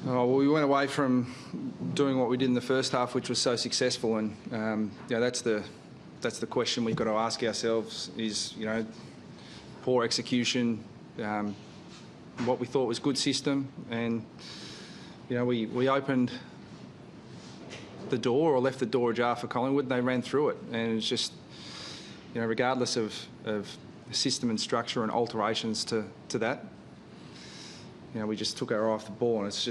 Oh, well, we went away from doing what we did in the first half, which was so successful, and that's the question we've got to ask ourselves: is poor execution, what we thought was good system, and we opened the door or left the door ajar for Collingwood, and they ran through it, and it's just regardless of system and structure and alterations to that. We just took our eye off the ball, and it's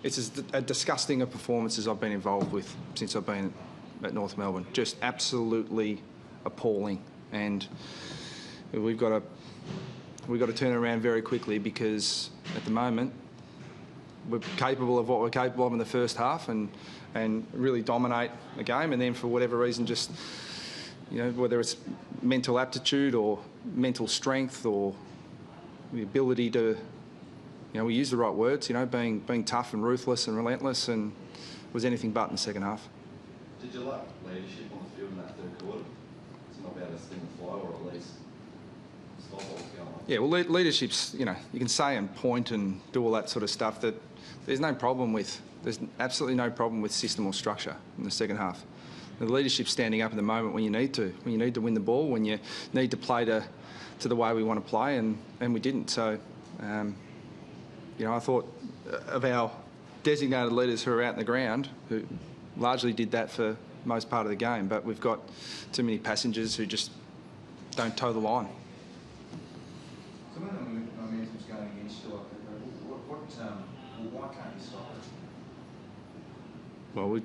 as disgusting a performance as I've been involved with since I've been at North Melbourne. Just absolutely appalling, and we've got to turn it around very quickly, because at the moment we're capable of what we're capable of in the first half, and really dominate the game, and then for whatever reason, just whether it's mental aptitude or mental strength or the ability to, we use the right words, being tough and ruthless and relentless, and was anything but in the second half. Did you like leadership on the field in that third quarter? It's not about a sting the flow, or at least stop what was going on. Yeah, well, leadership's, you can say and point and do all that sort of stuff that there's absolutely no problem with system or structure in the second half. The leadership's standing up in the moment when you need to win the ball, when you need to play to the way we want to play, and we didn't. So, I thought of our designated leaders who are out in the ground, who largely did that for most part of the game, but we've got too many passengers who just don't toe the line. So when the momentum's going against you like that, why can't you stop it? Well,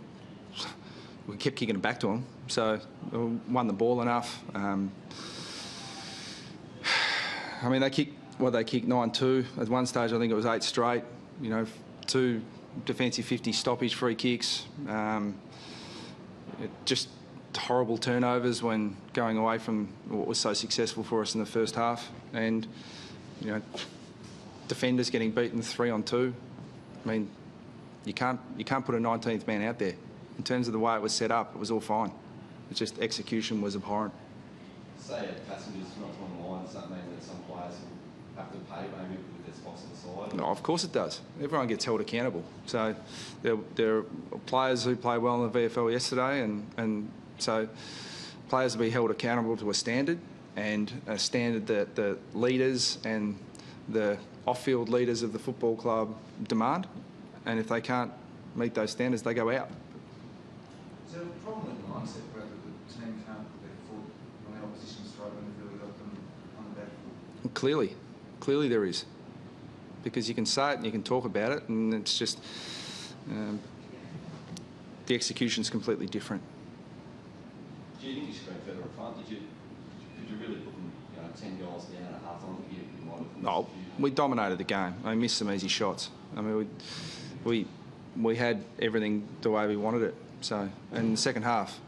we kept kicking it back to them, so we won the ball enough. They kicked 9-2. At one stage, I think it was 8 straight. 2 defensive 50 stoppage free kicks. Just horrible turnovers when going away from what was so successful for us in the first half, and defenders getting beaten 3-on-2. You can't put a 19th man out there. In terms of the way it was set up, it was all fine. It's just execution was abhorrent. Say passengers not on the line, does that mean that some players will have to pay maybe with their spots on the side? No, of course it does. Everyone gets held accountable. So there are players who played well in the VFL yesterday, and so players will be held accountable to a standard, and a standard that the leaders and the off-field leaders of the football club demand. And if they can't meet those standards, they go out. Is there a problem with mindset where the team can't put their foot when the opposition's struggling to really got them on the back foot? Clearly there is. Because you can say it and you can talk about it, and it's just the execution's completely different. Do you think you should go further up front? Could you really put them 10 goals down at half time? No, we dominated the game. I missed some easy shots. We had everything the way we wanted it. So, in the second half,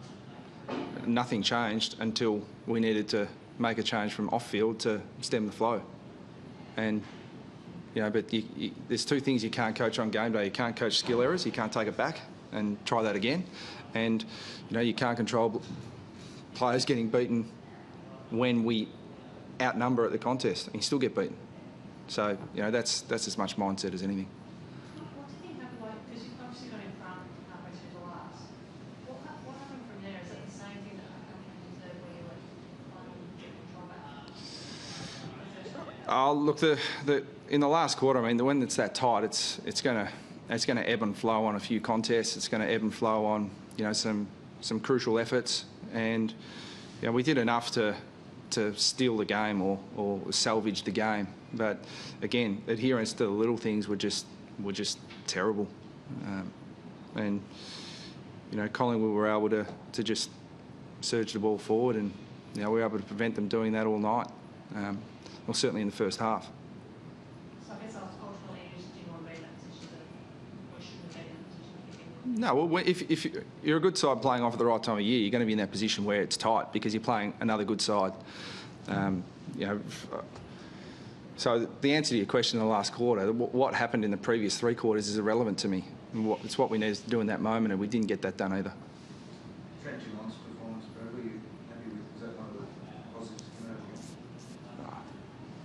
nothing changed until we needed to make a change from off-field to stem the flow. And, but there's 2 things you can't coach on game day. You can't coach skill errors. You can't take it back and try that again. And, you can't control players getting beaten when we outnumber at the contest, and you still get beaten. So, that's as much mindset as anything. What do you think happened, because you've obviously got in front halfway through the last. What happened from there? Is it the same thing that happened in the third, where you get control back? Look, in the last quarter, when it's that tight, it's going to ebb and flow on a few contests. It's going to ebb and flow on some crucial efforts, and we did enough to steal the game or salvage the game. But again, adherence to the little things were just terrible. And Collingwood were able to just surge the ball forward, and we were able to prevent them doing that all night. Well, certainly in the first half. So I guess ultimately you just didn't want to be in that position that we shouldn't have been in that position. No, well, if you're a good side playing off at the right time of year, you're going to be in that position where it's tight because you're playing another good side. So the answer to your question in the last quarter, what happened in the previous 3 quarters is irrelevant to me. It's what we needed to do in that moment, and we didn't get that done either. Performance, were you happy with? Was that one of the positives?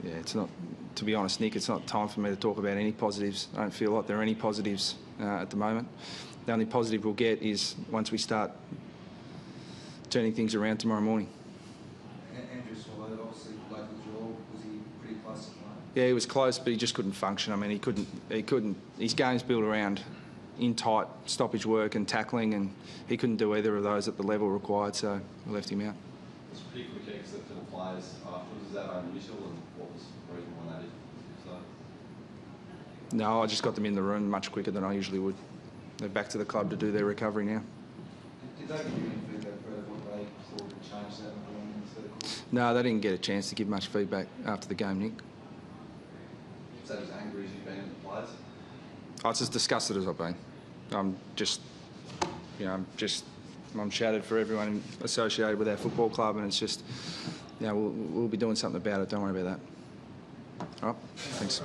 Yeah, it's not. to be honest, Nick, it's not time for me to talk about any positives. I don't feel like there are any positives at the moment. The only positive we'll get is once we start turning things around tomorrow morning. Andrew Swallow, obviously local draw, was he pretty close to playing? Yeah, he was close, but he just couldn't function. I mean, he couldn't. His game's built around in tight stoppage work and tackling, and he couldn't do either of those at the level required, so we left him out. It's a pretty quick exit for the players afterwards. Is that unusual, and what was the reason why that is? So, No, I just got them in the room much quicker than I usually would. They're back to the club to do their recovery now. Did they give you any feedback about what they thought would change that and going into the third quarter? No, they didn't get a chance to give much feedback after the game, Nick. is that as angry as you've been at the players? I was as disgusted as I've been. I'm just, I'm shattered for everyone associated with our football club, and it's just, we'll be doing something about it. Don't worry about that. All right, thanks.